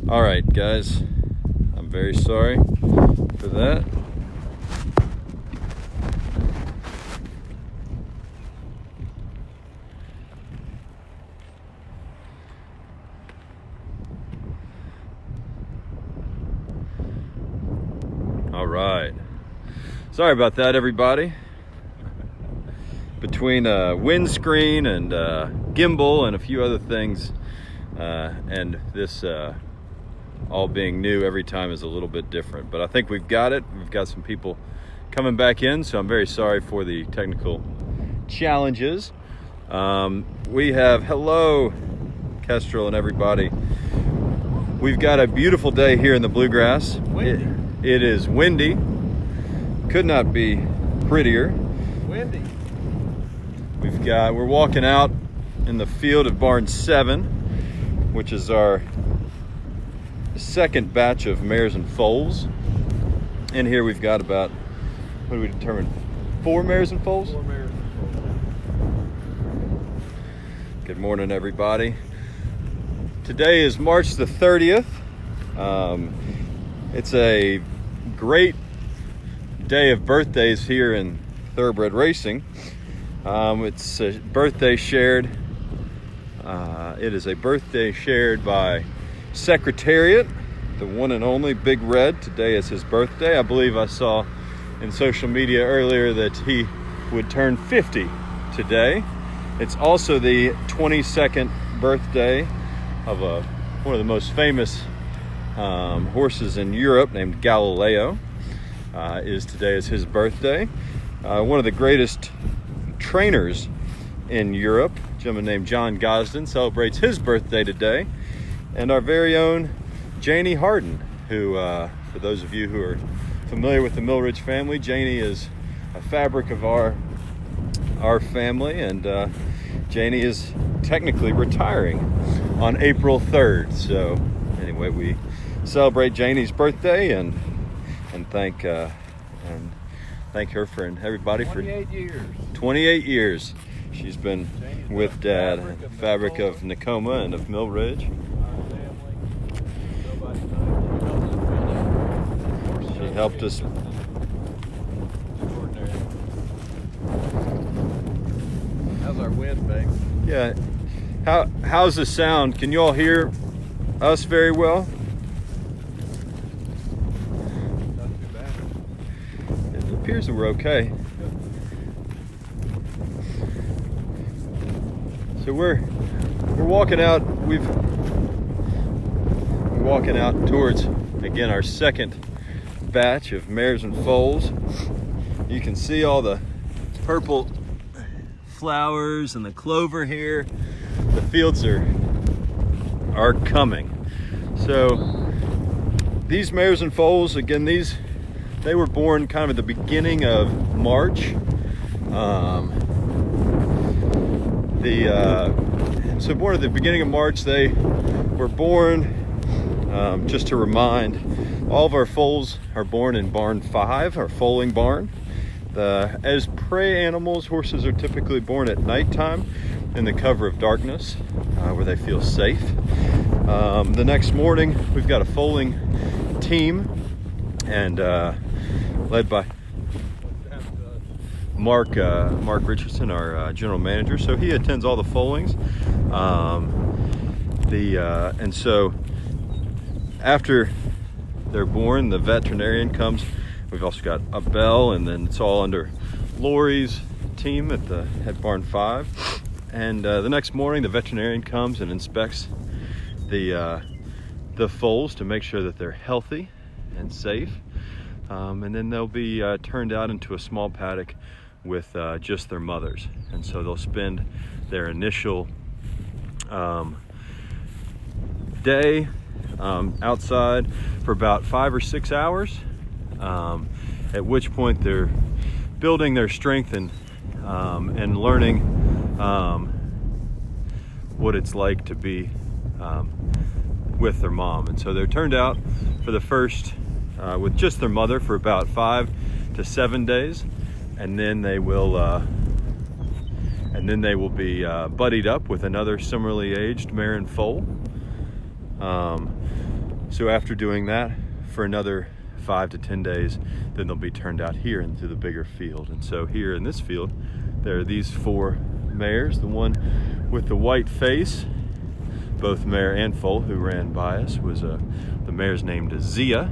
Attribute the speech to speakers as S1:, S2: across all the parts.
S1: All right, guys, I'm very sorry for that. All right, sorry about that, everybody. Between windscreen and gimbal and a few other things, and this all being new every time is a little bit different, but I think we've got it. We've got some people coming back in, so I'm very sorry for the technical challenges. We have, hello Kestrel and everybody. We've got a beautiful day here in the Bluegrass. It is windy. Could not be prettier.
S2: Windy.
S1: We're walking out in the field of barn 7, which is our second batch of mares and foals. In here we've got about, what do we determine, 4 mares and foals?
S2: 4 mares and foals.
S1: Good morning, everybody. Today is March the 30th. It's a great day of birthdays here in Thoroughbred Racing. It's a birthday shared. It is a birthday shared by Secretariat, the one and only Big Red. Today is his birthday. I believe I saw in social media earlier that he would turn 50 today. It's also the 22nd birthday of one of the most famous horses in Europe named Galileo. Today is his birthday. One of the greatest trainers in Europe, a gentleman named John Gosden, celebrates his birthday today. And our very own Janie Harden, who, for those of you who are familiar with the Millridge family, Janie is a fabric of our family, and Janie is technically retiring on April 3rd. So anyway, we celebrate Janie's birthday and thank her and everybody for 28 years. She's been with Dad, fabric of Nakoma and of Millridge. She helped us.
S2: How's our wind, babe?
S1: Yeah. How's the sound? Can you all hear us very well?
S2: Not too bad.
S1: It appears that we're okay. So we're walking out. We're walking out towards, again, our second batch of mares and foals. You can see all the purple flowers and the clover here. The fields are coming. So these mares and foals, again, they were born kind of at the beginning of March. So born at the beginning of March, they were born, just to remind, all of our foals are born in barn 5, our foaling barn. As prey animals, horses are typically born at nighttime in the cover of darkness, where they feel safe. The next morning, we've got a foaling team, and led by Mark Richardson, our general manager. So he attends all the foalings. And so after they're born, the veterinarian comes. We've also got a bell, and then it's all under Lori's team at barn 5. And the next morning, the veterinarian comes and inspects the foals to make sure that they're healthy and safe. And then they'll be turned out into a small paddock with just their mothers. And so they'll spend their initial day outside for about 5 or 6 hours, at which point they're building their strength and learning what it's like to be with their mom. And so they're turned out for the first with just their mother for about 5 to 7 days, and then they will be buddied up with another similarly aged mare and foal. So after doing that for another 5 to 10 days, then they'll be turned out here into the bigger field. And so here in this field, there are these 4 mares. The one with the white face, both mare and foal, who ran by us, was the mare's named Zia,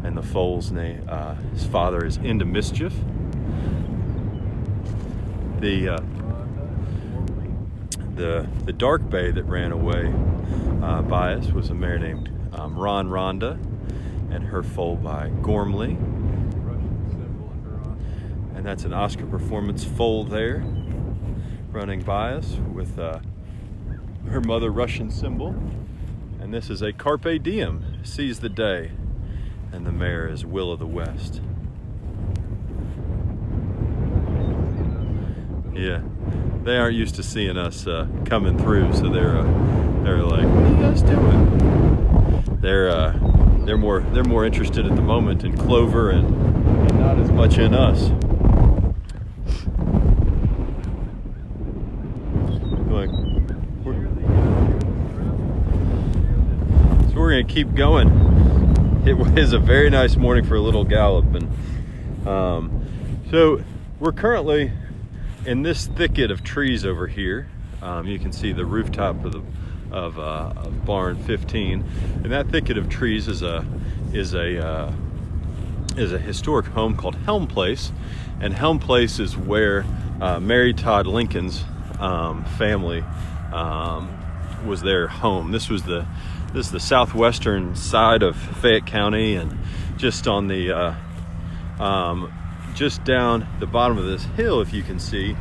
S1: and the foal's name, his father is Into Mischief. The dark bay that ran away by us was a mare named Ron Rhonda, and her foal by Gormley. And that's an Oscar Performance foal there, running by us with her mother Russian Symbol. And this is a Carpe Diem, Seize the Day, and the mare is Will of the West. Yeah, they aren't used to seeing us coming through, so they're like, "What are you guys doing?" They're more interested at the moment in Clover and not as much in us. So we're gonna keep going. It was a very nice morning for a little gallop, and so we're currently in this thicket of trees over here. You can see the rooftop of barn 15, and that thicket of trees is a historic home called Helm Place, and Helm Place is where Mary Todd Lincoln's family was their home. This is the southwestern side of Fayette County, and just on the just down the bottom of this hill, if you can see,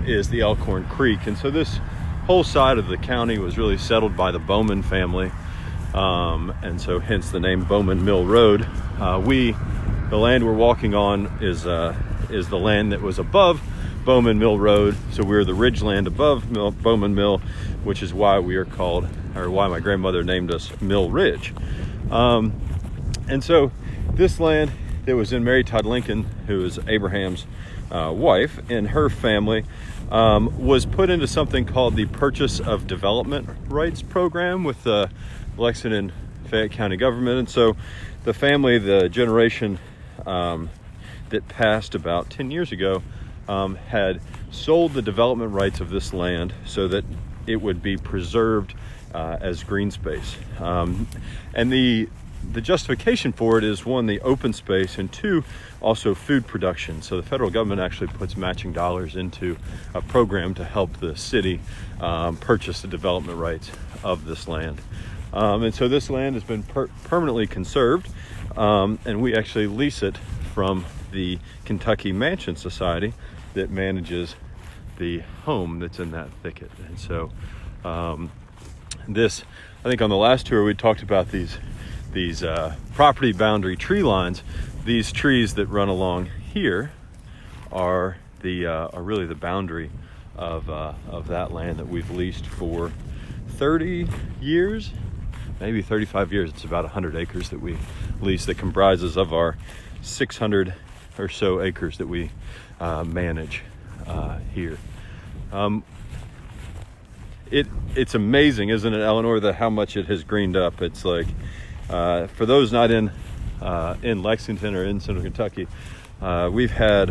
S1: is the Elkhorn Creek. And so this whole side of the county was really settled by the Bowman family, and so hence the name Bowman Mill Road. The land we're walking on is the land that was above Bowman Mill Road, so we're the ridge land above Bowman Mill, which is why we are called, or why my grandmother named us Mill Ridge. And so this land that was in Mary Todd Lincoln, who is Abraham's wife, and her family, was put into something called the Purchase of Development Rights Program with the Lexington Fayette County government. And so the family, the generation that passed about 10 years ago, had sold the development rights of this land so that it would be preserved as green space. And the justification for it is, one, the open space, and two, also food production. So the federal government actually puts matching dollars into a program to help the city purchase the development rights of this land. And so this land has been permanently conserved, and we actually lease it from the Kentucky Mansion Society that manages the home that's in that thicket. And so this, I think on the last tour we talked about these property boundary tree lines. These trees that run along here are really the boundary of that land that we've leased for 30 years, maybe 35 years. It's about 100 acres that we lease, that comprises of our 600 or so acres that we manage here. It's amazing, isn't it, Eleanor, how much it has greened up. It's like, for those not in Lexington or in Central Kentucky, we've had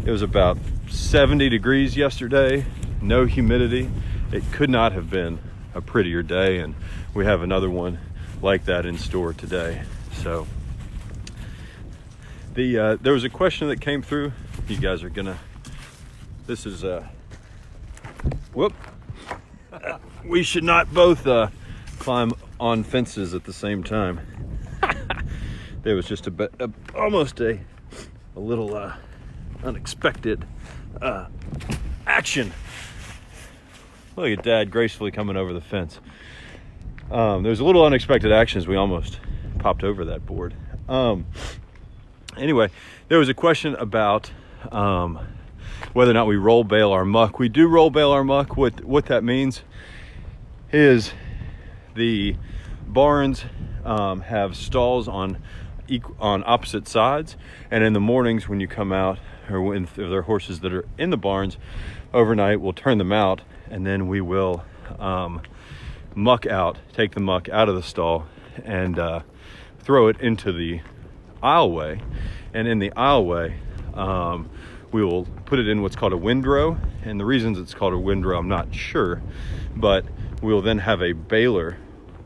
S1: it was about 70 degrees yesterday, no humidity. It could not have been a prettier day, and we have another one like that in store today. So there was a question that came through. You guys are gonna, this is we should not both climb on fences at the same time. There was just almost a little unexpected action. Look at Dad gracefully coming over the fence. There's a little unexpected action as we almost popped over that board. Anyway, there was a question about whether or not we roll bale our muck. We do roll bale our muck. What that means is the barns have stalls on opposite sides, and in the mornings when you come out, or when if there are horses that are in the barns overnight, we'll turn them out, and then we will take the muck out of the stall and throw it into the aisleway. And in the aisleway, we will put it in what's called a windrow. And the reasons it's called a windrow, I'm not sure, but we'll then have a baler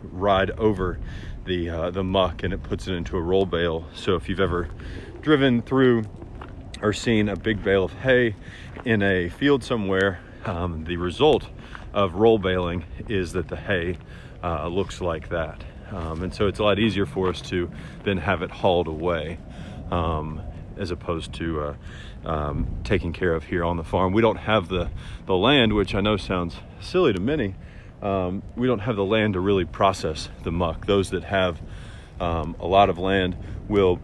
S1: ride over the muck, and it puts it into a roll bale. So if you've ever driven through or seen a big bale of hay in a field somewhere, the result of roll baling is that the hay looks like that. And so it's a lot easier for us to then have it hauled away, as opposed to taking care of here on the farm. We don't have the land, which I know sounds silly to many. We don't have the land to really process the muck. Those that have a lot of land will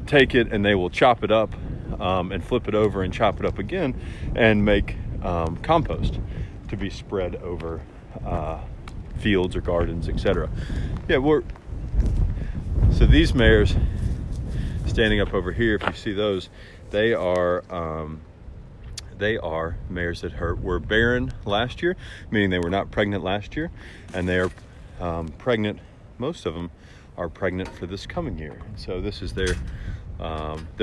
S1: take it and they will chop it up and flip it over and chop it up again and make compost to be spread over fields or gardens, etc. Yeah, so these mares standing up over here, if you see those, they are mares that were barren last year, meaning they were not pregnant last year, and they are pregnant. Most of them are pregnant for this coming year. And so this is their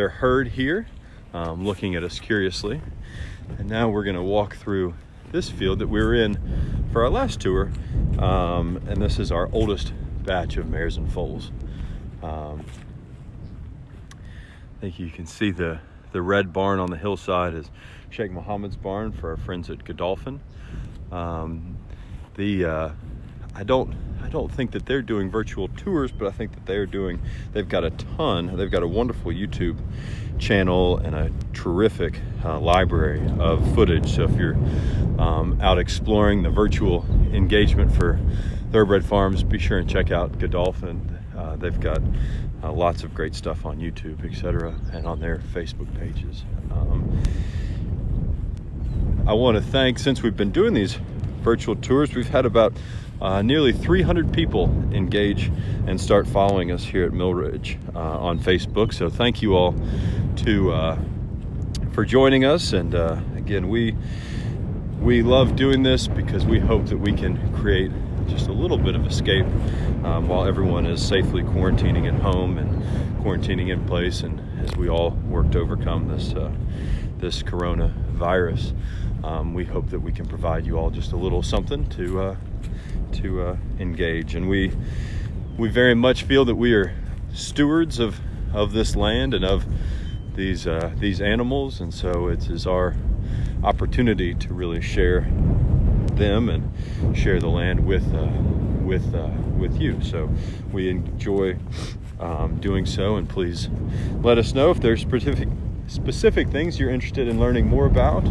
S1: herd here, looking at us curiously. And now we're going to walk through this field that we were in for our last tour, and this is our oldest batch of mares and foals. I think you can see the red barn on the hillside is Sheikh Mohammed's barn for our friends at Godolphin. I don't think that they're doing virtual tours, but I think that they've got a wonderful YouTube channel and a terrific library of footage. So if you're out exploring the virtual engagement for Thoroughbred Farms, be sure and check out Godolphin. They've got lots of great stuff on YouTube, etc., and on their Facebook pages. I want to thank, since we've been doing these virtual tours, we've had about nearly 300 people engage and start following us here at Mill Ridge on Facebook. So thank you all for joining us. And again, we love doing this because we hope that we can create just a little bit of escape while everyone is safely quarantining at home and quarantining in place, and as we all work to overcome this coronavirus. We hope that we can provide you all just a little something to engage. And we very much feel that we are stewards of this land and of these animals, and so it is our opportunity to really share them and share the land with you. So we enjoy doing so, and please let us know if there's specific things you're interested in learning more about,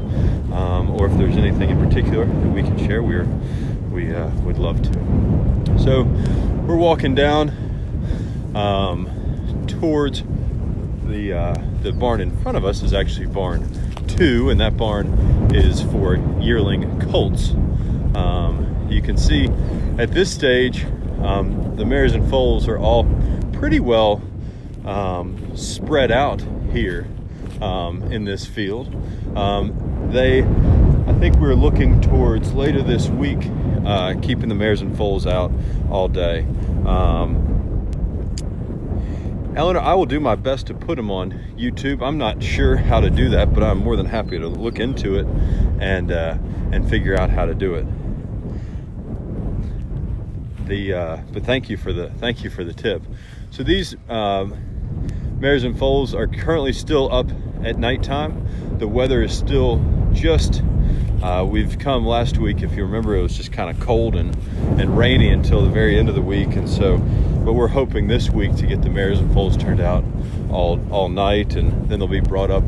S1: or if there's anything in particular that we can share. We would love to. So we're walking down towards the barn in front of us is actually barn 2, and that barn is for yearling colts. You can see at this stage the mares and foals are all pretty well spread out here in this field. I think we're looking towards later this week keeping the mares and foals out all day. Eleanor, I will do my best to put them on YouTube. I'm not sure how to do that, but I'm more than happy to look into it and figure out how to do it. But thank you for the tip. So these mares and foals are currently still up at nighttime. The weather is still just we've come last week, if you remember, it was just kind of cold and rainy until the very end of the week, and so but we're hoping this week to get the mares and foals turned out all night, and then they'll be brought up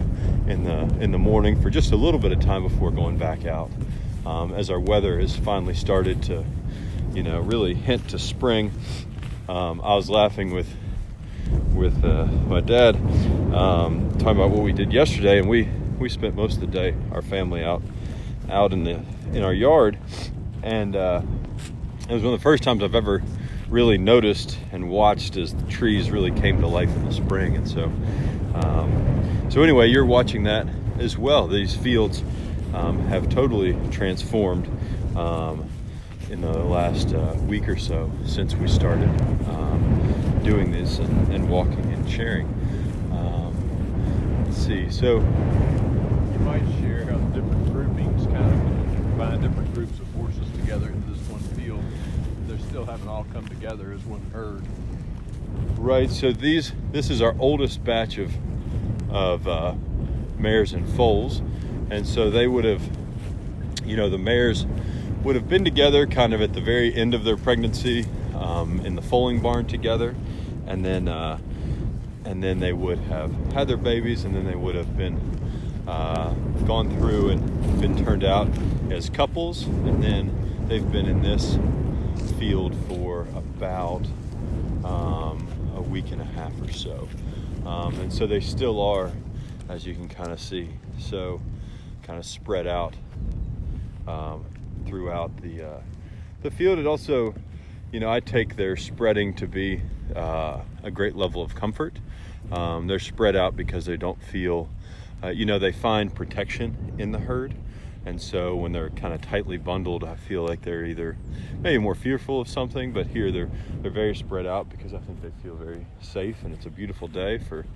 S1: in the morning for just a little bit of time before going back out, as our weather has finally started to really hint to spring. I was laughing with my dad talking about what we did yesterday, and we spent most of the day, our family, out in our yard, and it was one of the first times I've ever really noticed and watched as the trees really came to life in the spring. And so anyway, you're watching that as well. These fields have totally transformed in the last week or so since we started doing this and walking and sharing. Let's see. So
S2: You might share how the different groupings kind of, when you combine different groups of horses together into this one field, they still haven't all come together as one herd.
S1: right. So this is our oldest batch of mares and foals, and so they would have, the mares would have been together kind of at the very end of their pregnancy in the foaling barn together, and then they would have had their babies, and then they would have been gone through and been turned out as couples, and then they've been in this field for about a week and a half or so, and so they still are, as you can kind of see, so kind of spread out throughout the field. It also, I take their spreading to be a great level of comfort. They're spread out because they don't feel, they find protection in the herd. And so when they're kind of tightly bundled, I feel like they're either maybe more fearful of something, but here they're very spread out because I think they feel very safe, and it's a beautiful day for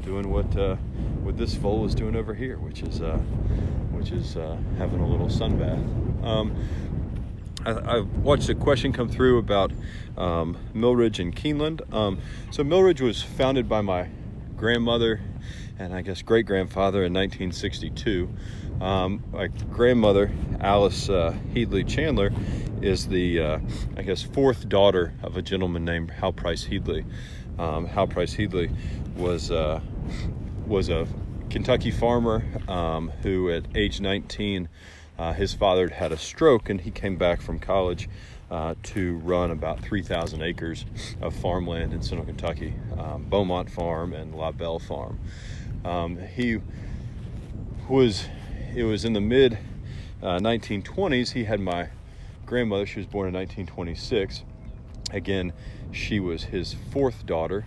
S1: doing what this foal is doing over here, which is having a little sun bath. I watched a question come through about Millridge and Keeneland. So Millridge was founded by my grandmother and I guess great-grandfather in 1962. My grandmother, Alice Headley Chandler, is the fourth daughter of a gentleman named Hal Price Headley. Hal Price Headley was a Kentucky farmer who at age 19 his father had a stroke, and he came back from college to run about 3,000 acres of farmland in central Kentucky, Beaumont Farm and La Belle Farm. It was in the mid 1920s. He had my grandmother. She was born in 1926. Again, she was his fourth daughter.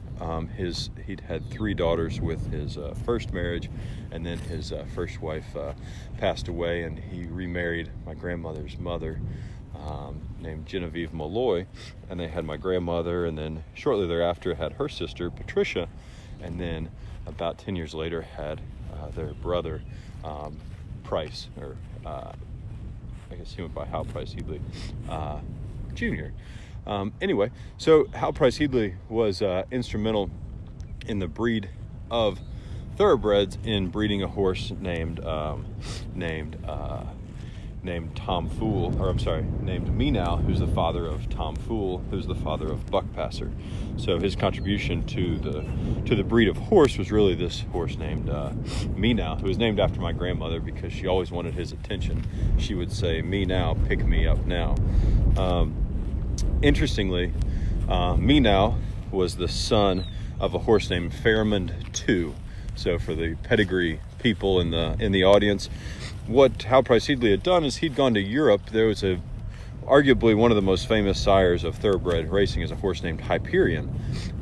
S1: He'd had three daughters with his first marriage, and then his first wife passed away, and he remarried my grandmother's mother, named Genevieve Malloy, and they had my grandmother, and then shortly thereafter had her sister Patricia, and then about 10 years later had their brother Price, or I guess he went by Hal Price Headley Jr. Anyway, so Hal Price Headley was instrumental in the breed of thoroughbreds in breeding a horse named Tom Fool, or I'm sorry, named Meenow, who's the father of Tom Fool, who's the father of Buckpasser. So his contribution to the breed of horse was really this horse named Meenow, who was named after my grandmother because she always wanted his attention. She would say, "Me now, pick me up now." Interestingly, Meenow was the son of a horse named Pharamond II. So for the pedigree people in the audience, what Hal Price Headley had done is he'd gone to Europe. There was arguably one of the most famous sires of thoroughbred racing is a horse named Hyperion,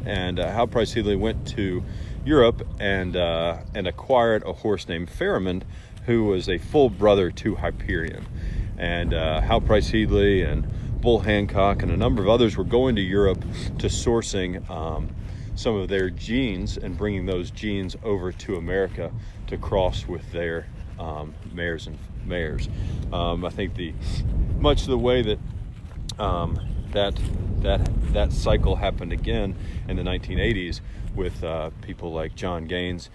S1: and Hal Price Headley went to Europe and acquired a horse named Pharamond, who was a full brother to Hyperion. And Hal Price Headley and Bull Hancock and a number of others were going to Europe to sourcing some of their genes and bringing those genes over to America to cross with their mares and mares. I think much the way that that cycle happened again in the 1980s with people like John Gaines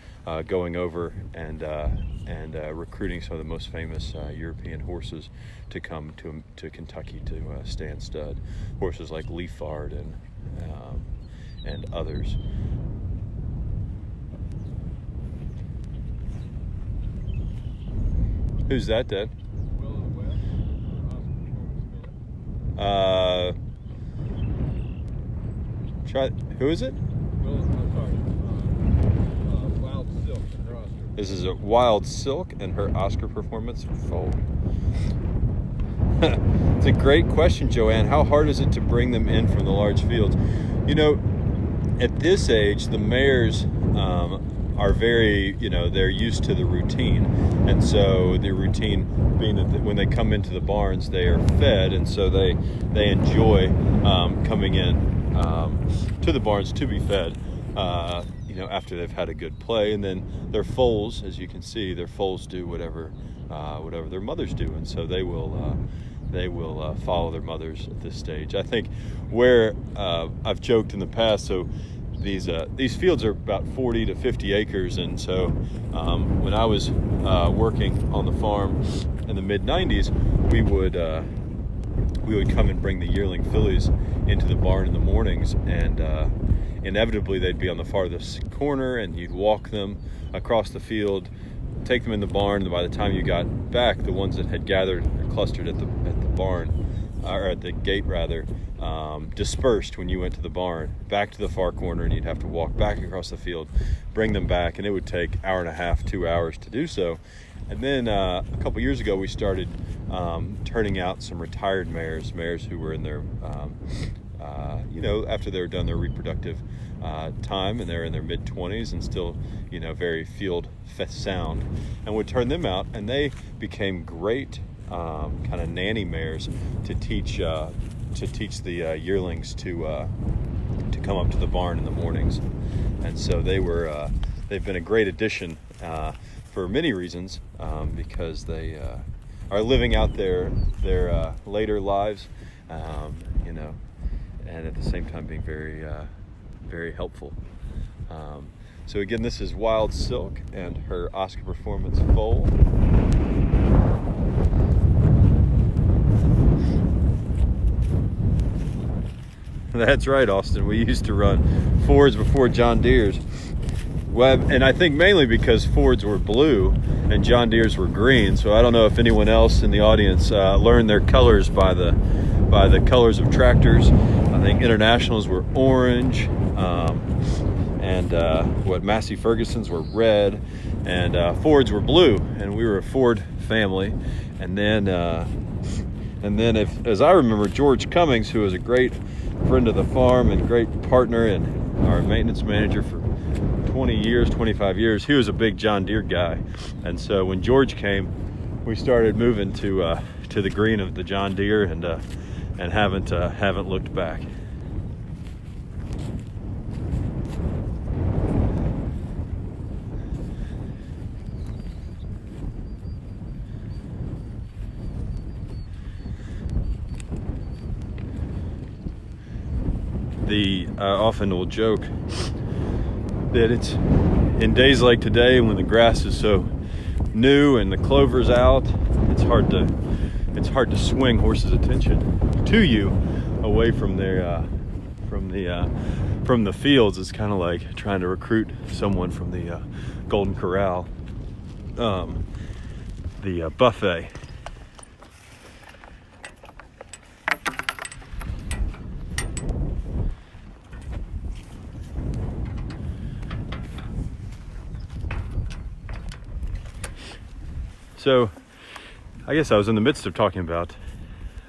S1: going over and recruiting some of the most famous European horses to come to Kentucky to stand stud. Horses like Leafard and others. Who's that, Dad?
S2: Will of the West.
S1: Who is it?
S2: Wild Silk and her Oscar.
S1: This is a Wild Silk and her Oscar performance foal. It's a great question, Joanne. How hard is it to bring them in from the large fields? At this age, the mares are very, they're used to the routine. And so the routine being that when they come into the barns, they are fed, and so they enjoy coming in to the barns to be fed, after they've had a good play. And then their foals, as you can see, their foals do whatever their mothers do, and so they will follow their mothers at this stage. I think where I've joked in the past, so these fields are about 40 to 50 acres, and so when I was working on the farm in the mid-90s, we would come and bring the yearling fillies into the barn in the mornings, and inevitably they'd be on the farthest corner, and you'd walk them across the field, take them in the barn, and by the time you got back, the ones that had gathered or clustered at the barn, or at the gate rather, dispersed when you went to the barn, back to the far corner, and you'd have to walk back across the field, bring them back, and it would take 1.5 to 2 hours to do so. And then a couple years ago, we started turning out some retired mares who were in their, after they were done their reproductive time, and they're in their mid-20s and still, very field sound, and would turn them out, and they became great kind of nanny mares to teach the yearlings to come up to the barn in the mornings. And so they've been a great addition for many reasons, because they are living out their later lives, and at the same time being very very helpful. So again, this is Wild Silk and her Oscar Performance foal. That's right, Austin. We used to run Fords before John Deere's. And I think mainly because Fords were blue and John Deere's were green. So I don't know if anyone else in the audience learned their colors by the colors of tractors. I think Internationals were orange, and Massey Ferguson's were red, and Fords were blue, and we were a Ford family. And then as I remember, George Cummings, who was a great friend of the farm and great partner and our maintenance manager for 25 years, he was a big John Deere guy. And so when George came, we started moving to the green of the John Deere, and haven't looked back. I often will joke that it's in days like today when the grass is so new and the clover's out, it's hard to swing horses' attention to you away from from the fields. It's kind of like trying to recruit someone from the Golden Corral, the buffet. So I guess I was in the midst of talking about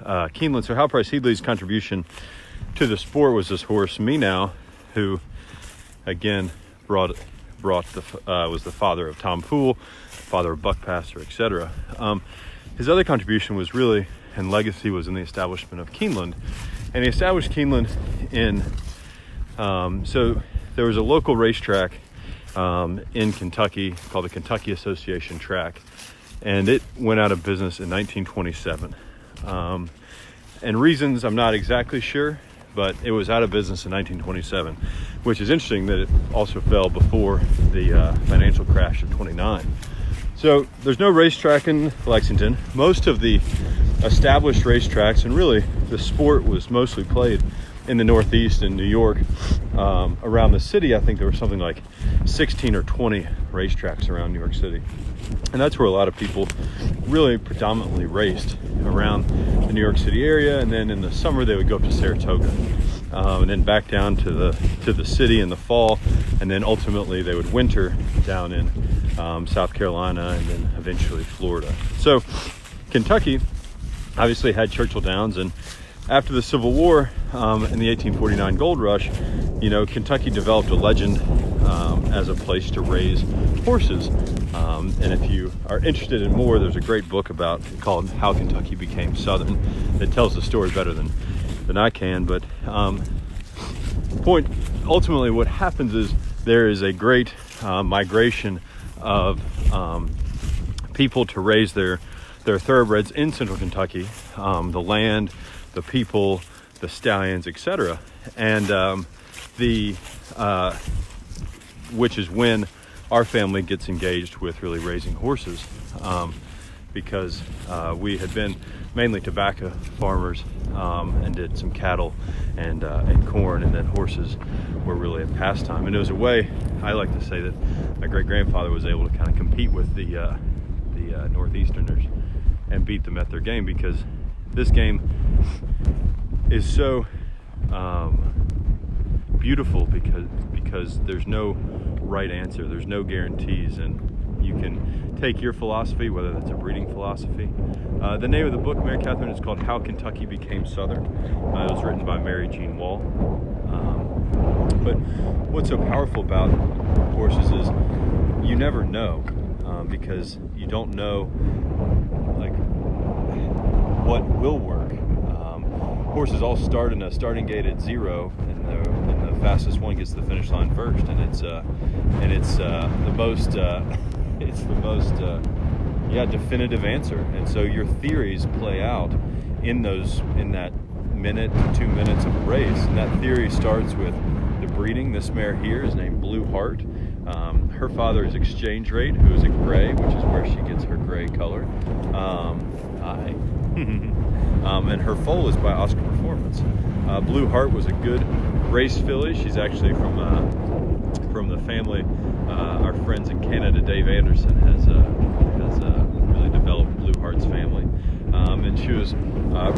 S1: Keeneland. So Hal Price Headley's contribution to the sport was this horse Meenow, who again was the father of Tom Poole, father of Buckpasser, etc. His other contribution was really, and legacy, was in the establishment of Keeneland. And he established Keeneland in, so there was a local racetrack in Kentucky called the Kentucky Association Track, and it went out of business in 1927. And reasons I'm not exactly sure, but it was out of business in 1927, which is interesting that it also fell before the financial crash of 29. So there's no racetrack in Lexington. Most of the established racetracks, and really the sport was mostly played in the Northeast in New York. Around the city, I think there were something like 16 or 20 racetracks around New York City. And that's where a lot of people really predominantly raced, around the New York City area. And then in the summer, they would go up to Saratoga, and then back down to the city in the fall. And then ultimately they would winter down in South Carolina, and then eventually Florida. So Kentucky obviously had Churchill Downs, and after the Civil War and the 1849 gold rush, Kentucky developed a legend as a place to raise horses. And if you are interested in more, there's a great book called How Kentucky Became Southern that tells the story better than I can. But ultimately what happens is there is a great migration of people to raise their thoroughbreds in central Kentucky, the land, the people, the stallions, etc. And which is when our family gets engaged with really raising horses, because we had been mainly tobacco farmers and did some cattle and corn, and then horses were really a pastime. And it was a way, I like to say, that my great-grandfather was able to kind of compete with the Northeasterners and beat them at their game, because this game is so beautiful because there's no right answer, there's no guarantees, and you can take your philosophy, whether that's a breeding philosophy. The name of the book, Mary Catherine, is called How Kentucky Became Southern. It was written by Mary Jean Wall. But what's so powerful about horses is you never know, because you don't know what will work. Horses all start in a starting gate at 0, and the fastest one gets to the finish line first, and it's the most definitive answer. And so your theories play out in that minute to 2 minutes of a race. And that theory starts with the breeding. This mare here is named Blue Heart. Her father is Exchange Rate, who is a gray, which is where she gets her gray color. And her foal is by Oscar Performance. Blue Heart was a good race filly. She's actually from the family. Our friends in Canada, Dave Anderson, has really developed Blue Heart's family. And she was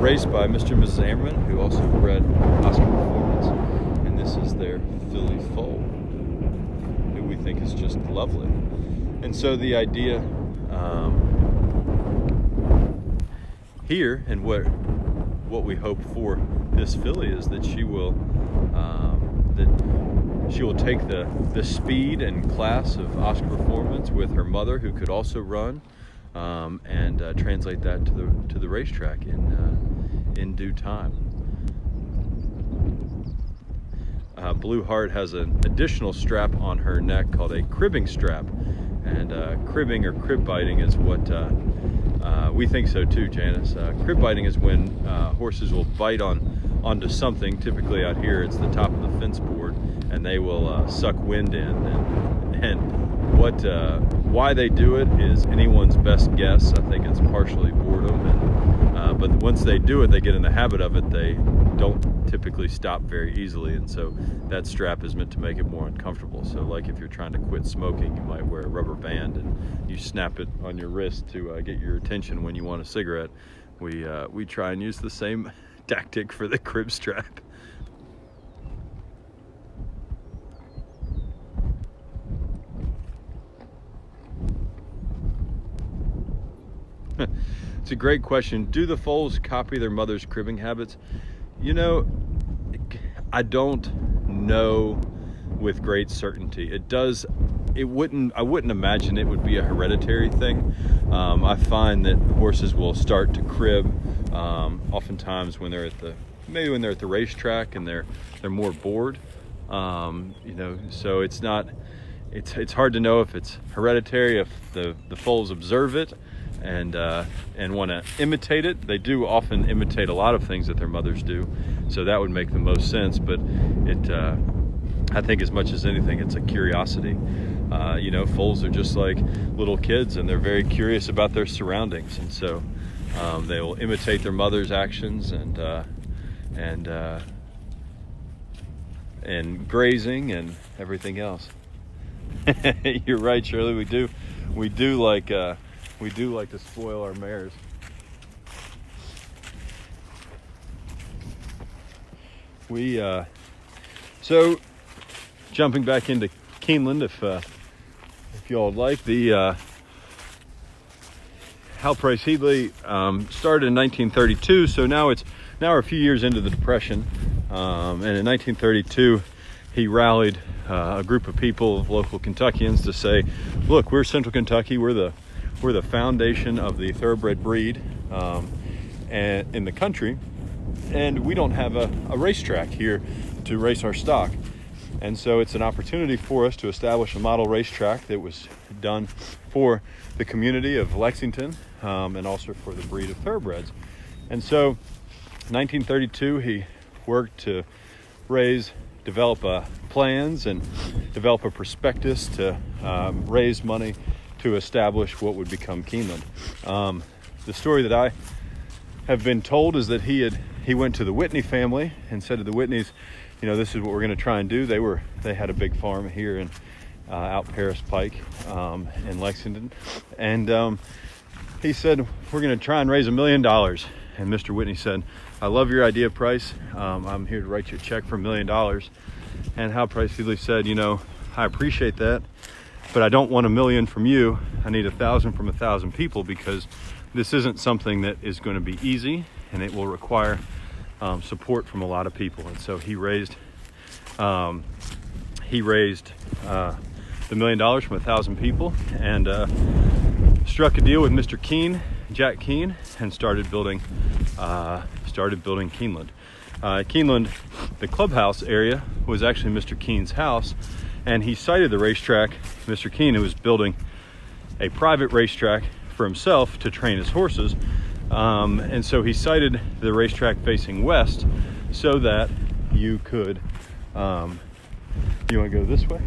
S1: raced by Mr. and Mrs. Ammerman, who also bred Oscar Performance. And this is their filly foal, who we think is just lovely. And so the idea here, and what we hope for this filly, is that she will take the speed and class of Oscar Performance with her mother, who could also run, and translate that to the racetrack in due time. Blue Heart has an additional strap on her neck called a cribbing strap, and cribbing or crib biting is what we think so too, Janice. Crib biting is when horses will bite onto something. Typically out here it's the top of the fence board, and they will suck wind in. And why they do it is anyone's best guess. I think it's partially boredom, but once they do it, they get in the habit of it. They don't typically stop very easily, and so that strap is meant to make it more uncomfortable. So like if you're trying to quit smoking, you might wear a rubber band and you snap it on your wrist to get your attention when you want a cigarette. We try and use the same tactic for the crib strap. It's a great question. Do the foals copy their mother's cribbing habits? I don't know with great certainty. I wouldn't imagine it would be a hereditary thing. I find that horses will start to crib oftentimes when they're at the racetrack and they're more bored. So it's hard to know if it's hereditary, if the foals observe it and want to imitate it. They do often imitate a lot of things that their mothers do, so that would make the most sense. But I think as much as anything, it's a curiosity. Foals are just like little kids, and they're very curious about their surroundings, and so they will imitate their mother's actions and grazing and everything else. You're right, Shirley. We do like to spoil our mares. So jumping back into Keeneland, if y'all would like, the Hal Price Headley started in 1932, so now it's now we're a few years into the Depression, and in 1932 he rallied a group of people, of local Kentuckians, to say, look, we're Central Kentucky, we're the foundation of the thoroughbred breed and in the country, and we don't have a racetrack here to race our stock. And so it's an opportunity for us to establish a model racetrack that was done for the community of Lexington, and also for the breed of thoroughbreds. And so 1932 he worked to develop plans and develop a prospectus to raise money to establish what would become Keeneland. The story that I have been told is that he went to the Whitney family and said to the Whitneys, you know, this is what we're going to try and do. They had a big farm here in out Paris Pike in Lexington, and he said, we're going to try and raise $1 million. And Mr. Whitney said, I love your idea, Price. I'm here to write you a check for $1 million. And Hal Price Seeley said, you know, I appreciate that, but I don't want $1 million from you. I need 1,000 from 1,000 people, because this isn't something that is going to be easy, and it will require support from a lot of people. And so he raised the $1 million from 1,000 people, and struck a deal with Mr. Keene, Jack Keene, and started building Keeneland. Keeneland, the clubhouse area, was actually Mr. Keene's house, and he sited the racetrack. Mr. Keene, who was building a private racetrack for himself to train his horses, and so he sited the racetrack facing west so that you could, you want to go this way?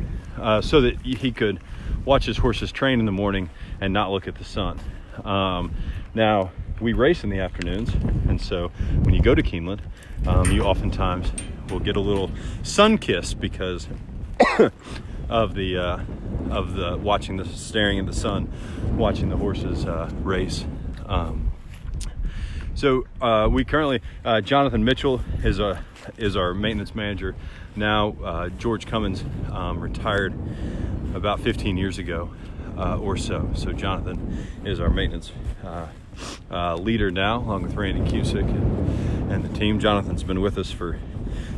S1: So that he could watch his horses train in the morning and not look at the sun. Now, we race in the afternoons, and so when you go to Keeneland, you oftentimes will get a little sun kiss because of the staring at the sun, watching the horses race. So we currently, Jonathan Mitchell is our maintenance manager now. George Cummins retired about 15 years ago or so. So Jonathan is our maintenance leader now, along with Randy Cusick and the team. Jonathan's been with us for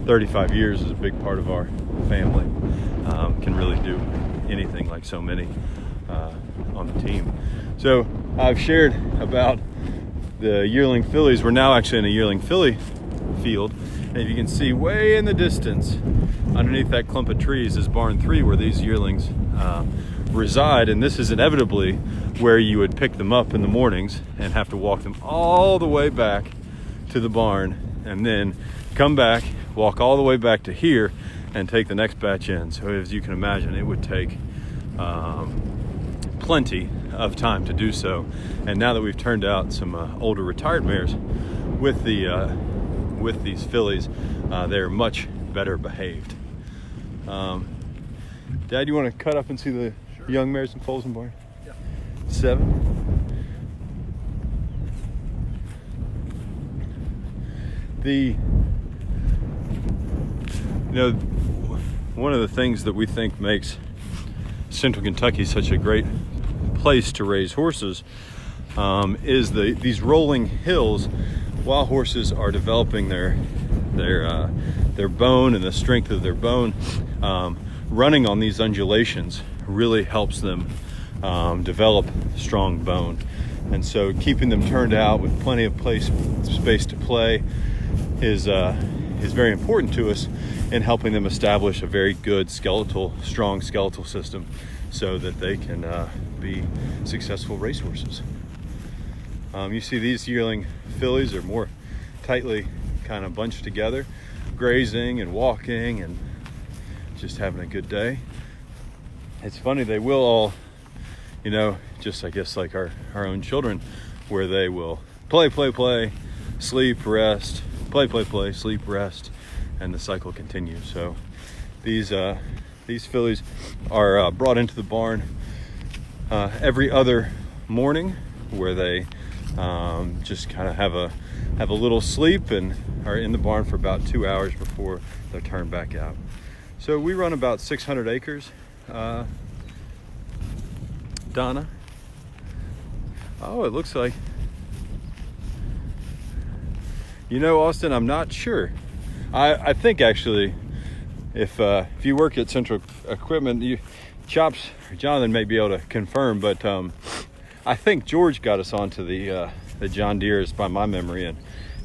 S1: 35 years, is a big part of our family. Can really do anything, like so many on the team. So I've shared about the yearling fillies. We're now actually in a yearling filly field, and if you can see way in the distance underneath that clump of trees is barn 3, where these yearlings reside. And this is inevitably where you would pick them up in the mornings and have to walk them all the way back to the barn, and then come back, walk all the way back to here, and take the next batch in. So as you can imagine, it would take plenty of time to do so. And now that we've turned out some older retired mares with these fillies, they're much better behaved. Dad, you want to cut up and see the young mares and foals in barn?
S2: Yeah.
S1: 7. One of the things that we think makes Central Kentucky such a great place to raise horses is these rolling hills. While horses are developing their bone and the strength of their bone, running on these undulations really helps them develop strong bone. And so keeping them turned out with plenty of space to play is very important to us in helping them establish a very good strong skeletal system, so that they can be successful racehorses. You see these yearling fillies are more tightly kind of bunched together, grazing and walking and just having a good day. It's funny, they will all, just I guess like our own children, where they will play, sleep, rest, play, sleep, rest, and the cycle continues. So these fillies are brought into the barn every other morning, where they just kind of have a little sleep and are in the barn for about 2 hours before they're turned back out. So we run about 600 acres. Donna. Oh, it looks like You know, Austin, I'm not sure. I think actually, if you work at Central Equipment, Chops or Jonathan may be able to confirm, but I think George got us onto the John Deeres by my memory,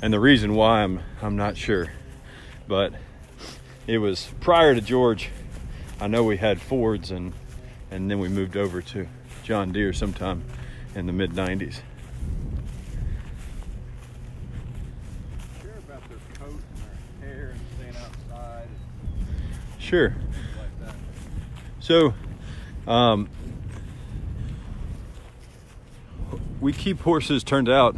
S1: and the reason why I'm not sure, but it was prior to George. I know we had Fords, and then we moved over to John Deere sometime in the mid-90s.
S2: Hair and staying outside and
S1: Sure.
S2: things like that.
S1: So, we keep horses turned out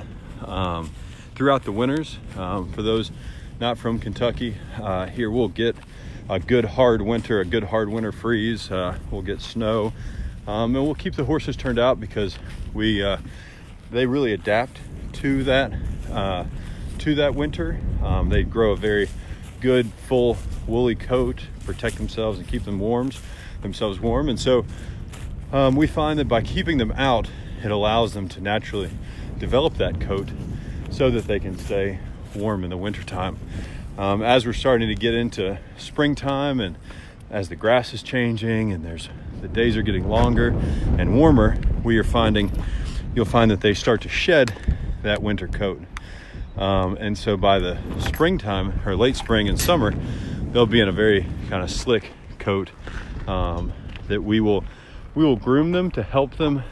S1: throughout the winters. For those not from Kentucky, here we'll get a good hard winter freeze. We'll get snow, and we'll keep the horses turned out because they really adapt to that winter. They grow a very good full woolly coat, protect themselves and keep themselves warm. And so we find that by keeping them out, it allows them to naturally develop that coat so that they can stay warm in the wintertime. As we're starting to get into springtime, and as the grass is changing and the days are getting longer and warmer, you'll find that they start to shed that winter coat. And so by the springtime, or late spring and summer, they'll be in a very kind of slick coat that we will groom them to help them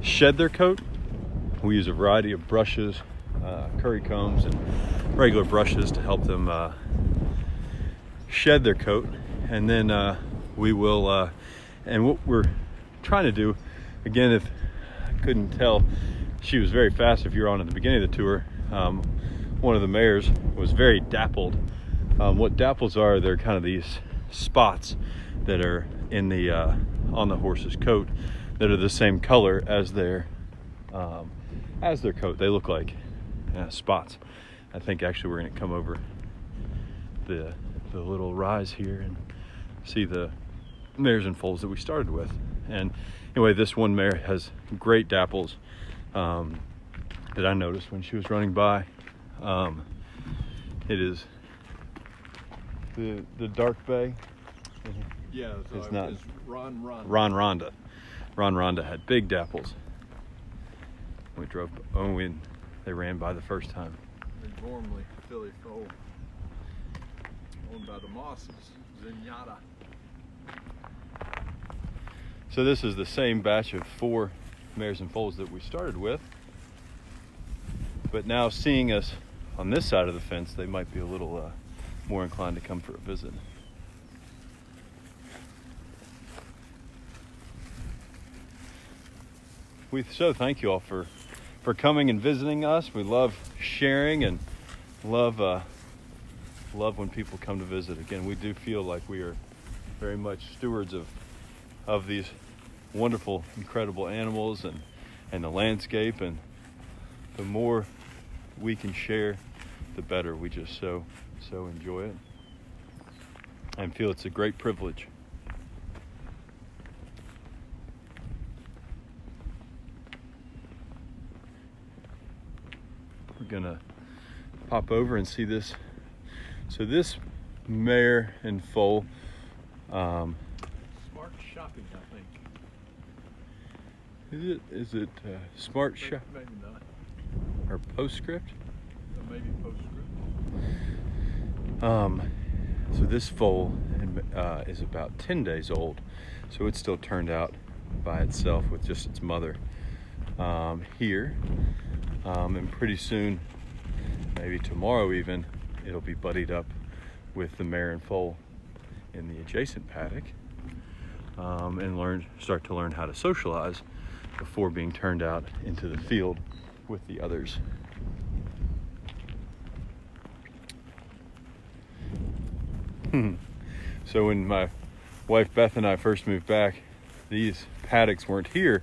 S1: shed their coat. We use a variety of brushes, curry combs and regular brushes to help them shed their coat. And then we will, and what we're trying to do, again, if I couldn't tell, she was very fast if you're on at the beginning of the tour. One of the mares was very dappled. What dapples are, they're kind of these spots that are in the on the horse's coat that are the same color as their coat. They look like spots. I think actually we're going to come over the little rise here and see the mares and foals that we started with. And anyway, this one mare has great dapples that I noticed when she was running by. It is the dark bay.
S2: Yeah, so
S1: It's not-
S2: it's Ron.
S1: Ron Ronda had big dapples. We drove. They ran by the first time.
S2: And Gormley, filly foal, owned by the Mosses, Zenyatta.
S1: So this is the same batch of 4 mares and foals that we started with. But now seeing us on this side of the fence, they might be a little more inclined to come for a visit. We so thank you all for coming and visiting us. We love sharing and love when people come to visit. Again, we do feel like we are very much stewards of these wonderful, incredible animals and the landscape, and the more we can share, the better. We just so enjoy it and feel it's a great privilege. We're gonna pop over and see this. So this mare and foal,
S2: Smart shopping, I think.
S1: is it Smart Shop
S2: Maybe not.
S1: or Postscript?
S2: Maybe postscript.
S1: So this foal is about 10 days old, so it's still turned out by itself with just its mother here, and pretty soon, maybe tomorrow even, it'll be buddied up with the mare and foal in the adjacent paddock, and start to learn how to socialize before being turned out into the field with the others. So when my wife Beth and I first moved back, these paddocks weren't here,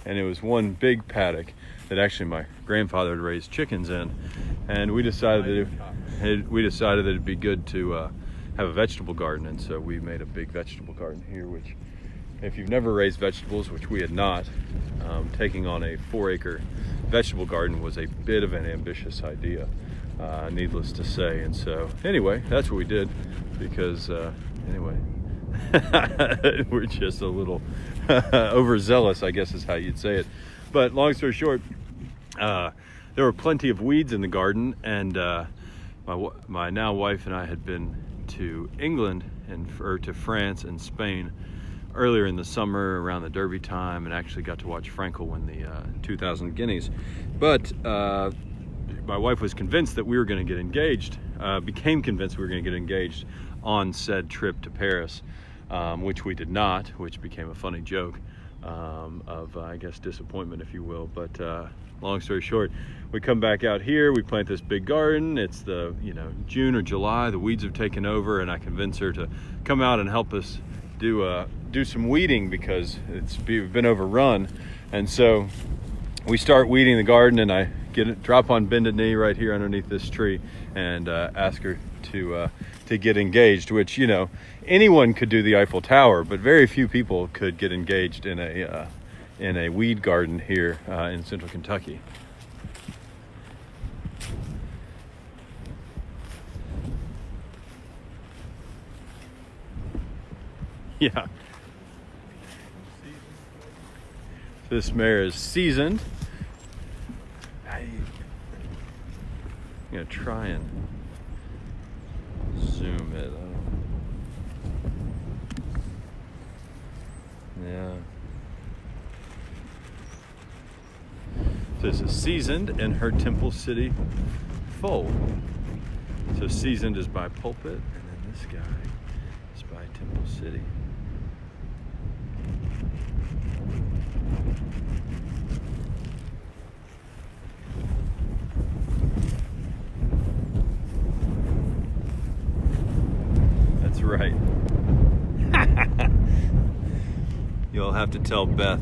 S1: and it was one big paddock that actually my grandfather had raised chickens in, and we decided that it'd be good to have a vegetable garden, and so we made a big vegetable garden here, which, if you've never raised vegetables, which we had not, taking on a 4-acre vegetable garden was a bit of an ambitious idea. needless to say. And so anyway, that's what we did, because anyway, we're just a little overzealous, I guess is how you'd say it. But long story short, there were plenty of weeds in the garden, and my now wife and I had been to England or to France and Spain earlier in the summer around the Derby time, and actually got to watch Frankel win the 2000 Guineas. But my wife was convinced that we were going to get engaged, became convinced we were going to get engaged on said trip to Paris, which we did not, which became a funny joke of, I guess, disappointment, if you will. But long story short, we come back out here, we plant this big garden. It's the, June or July, the weeds have taken over, and I convince her to come out and help us do some weeding, because we've been overrun. And so we start weeding the garden, and I drop on bended knee right here underneath this tree and ask her to get engaged, which, anyone could do the Eiffel Tower, but very few people could get engaged in a weed garden here in central Kentucky. Yeah. This mare is seasoned. I'm gonna try and zoom it. Yeah. This is seasoned in her Temple City foal. So seasoned is by Pulpit, and then this guy is by Temple City. That's right. You'll have to tell Beth.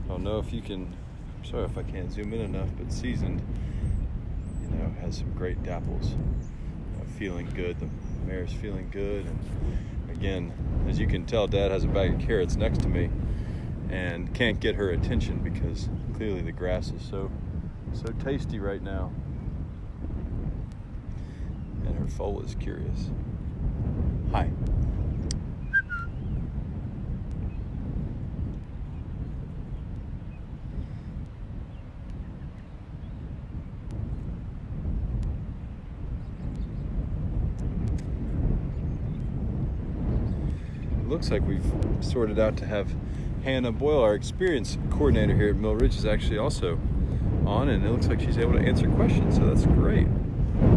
S1: I don't know if you can, I'm sorry if I can't zoom in enough, but seasoned, has some great dapples. Feeling good, the mare's feeling good. And again, as you can tell, Dad has a bag of carrots next to me and can't get her attention because clearly the grass is so tasty right now. And her foal is curious. Hi. Looks like we've sorted out to have Hannah Boyle, our experience coordinator here at Mill Ridge, is actually also on, and it looks like she's able to answer questions, so that's great. All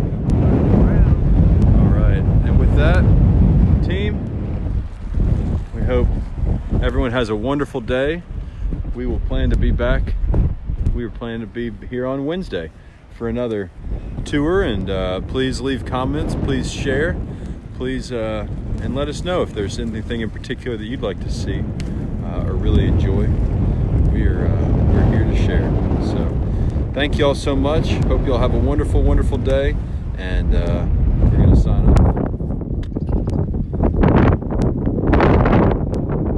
S1: right, and with that, team, we hope everyone has a wonderful day. We will plan to be back. We were planning to be here on Wednesday for another tour, and please leave comments, please share, please and let us know if there's anything in particular that you'd like to see or really enjoy. We're here to share. So thank you all so much. Hope you all have a wonderful, wonderful day, and we're going to sign off.